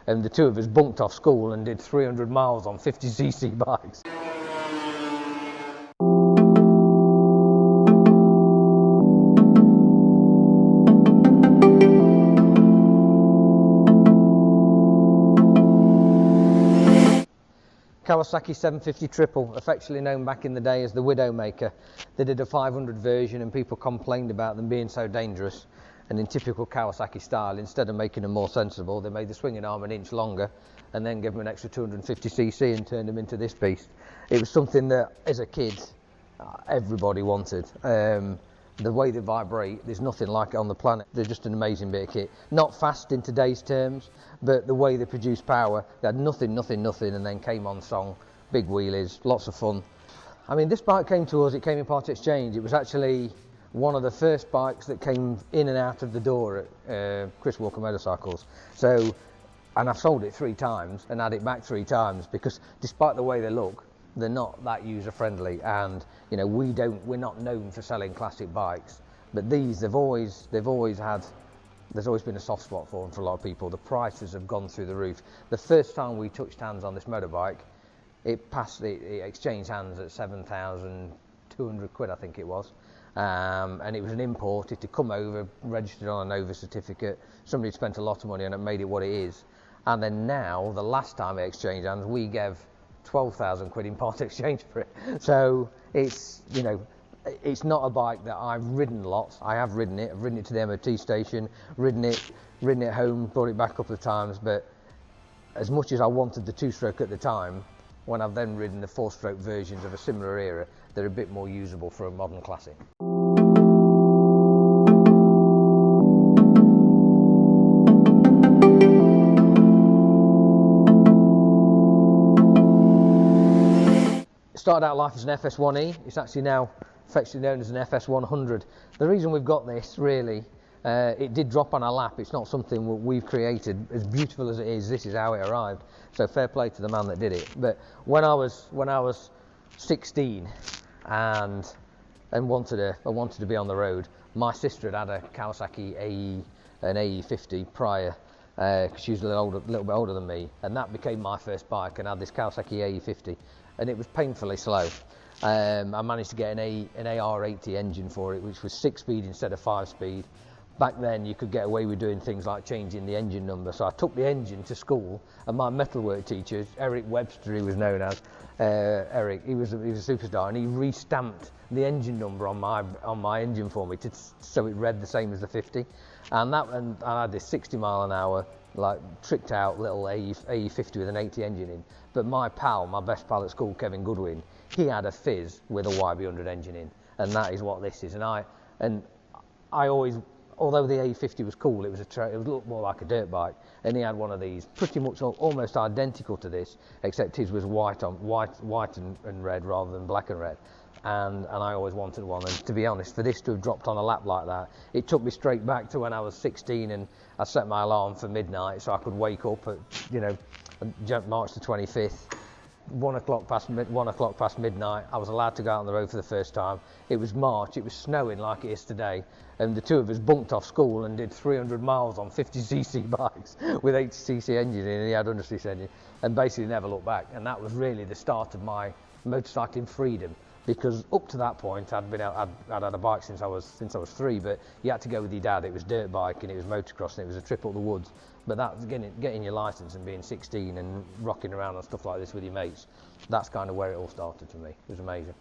and the two of us bunked off school and did 300 miles on 50cc bikes. Kawasaki 750 Triple, affectionately known back in the day as the Widowmaker. They did a 500 version and people complained about them being so dangerous. And in typical Kawasaki style, instead of making them more sensible, they made the swinging arm an inch longer and then gave them an extra 250cc and turned them into this beast. It was something that, as a kid, everybody wanted. The way they vibrate, there's nothing like it on the planet. They're just an amazing bit of kit. Not fast in today's terms, but the way they produce power, they had nothing, and then came on song, big wheelies, lots of fun. I mean, this bike came to us, it came in part exchange. It was actually one of the first bikes that came in and out of the door at Chris Walker Motorcycles. So, and I've sold it 3 times and had it back 3 times because despite the way they look, they're not that user friendly, and you know we're not known for selling classic bikes, but these there's always been a soft spot for them for a lot of people. The prices have gone through the roof. The first time we touched hands on this motorbike, it exchanged hands at 7,200 quid, I think it was, and it was an import. It had come over, registered on a Nova certificate. Somebody spent a lot of money on it, made it what it is, and then now the last time it exchanged hands, we gave 12,000 quid in part exchange for it. So it's, you know, it's not a bike that I've ridden lots. I have ridden it. I've ridden it to the MOT station, ridden it home, brought it back a couple of times. But as much as I wanted the 2-stroke at the time, when I've then ridden the 4-stroke versions of a similar era, they're a bit more usable for a modern classic. Started out life as an FS1E. It's actually now affectionately known as an FS100. The reason we've got this, really, it did drop on our lap. It's not something we've created. As beautiful as it is, this is how it arrived. So fair play to the man that did it. But when I was 16 and wanted to be on the road, my sister had a Kawasaki an AE50 prior. She was a little bit older than me, and that became my first bike. And I had this Kawasaki AE50. And it was painfully slow. I managed to get an AR80 engine for it, which was 6-speed instead of 5-speed. Back then you could get away with doing things like changing the engine number. So I took the engine to school, and my metalwork teacher, Eric Webster, he was known as, Eric, he was a superstar, and he re-stamped the engine number on my engine for me so it read the same as the 50. And I had this 60 mile an hour, like tricked out little AE50 with an 80 engine in. But my best pal at school, Kevin Goodwin, he had a Fizz with a YB100 engine in, and that is what this is. And I always, although the AE50 was cool, it looked more like a dirt bike, and he had one of these, pretty much almost identical to this, except his was white and red rather than black and red. And I always wanted one, and to be honest, for this to have dropped on a lap like that, it took me straight back to when I was 16 and I set my alarm for midnight so I could wake up at, you know, March the 25th, 1 o'clock past midnight. I was allowed to go out on the road for the first time. It was March, it was snowing like it is today, and the two of us bunked off school and did 300 miles on 50cc bikes with 80cc engine in, and he had 100cc engine, and basically never looked back. And that was really the start of my motorcycling freedom, because up to that point I'd had a bike since I was 3, but you had to go with your dad. It was dirt bike and it was motocross and it was a trip up the woods. But that was getting your licence and being 16 and rocking around on stuff like this with your mates. That's kind of where it all started for me. It was amazing.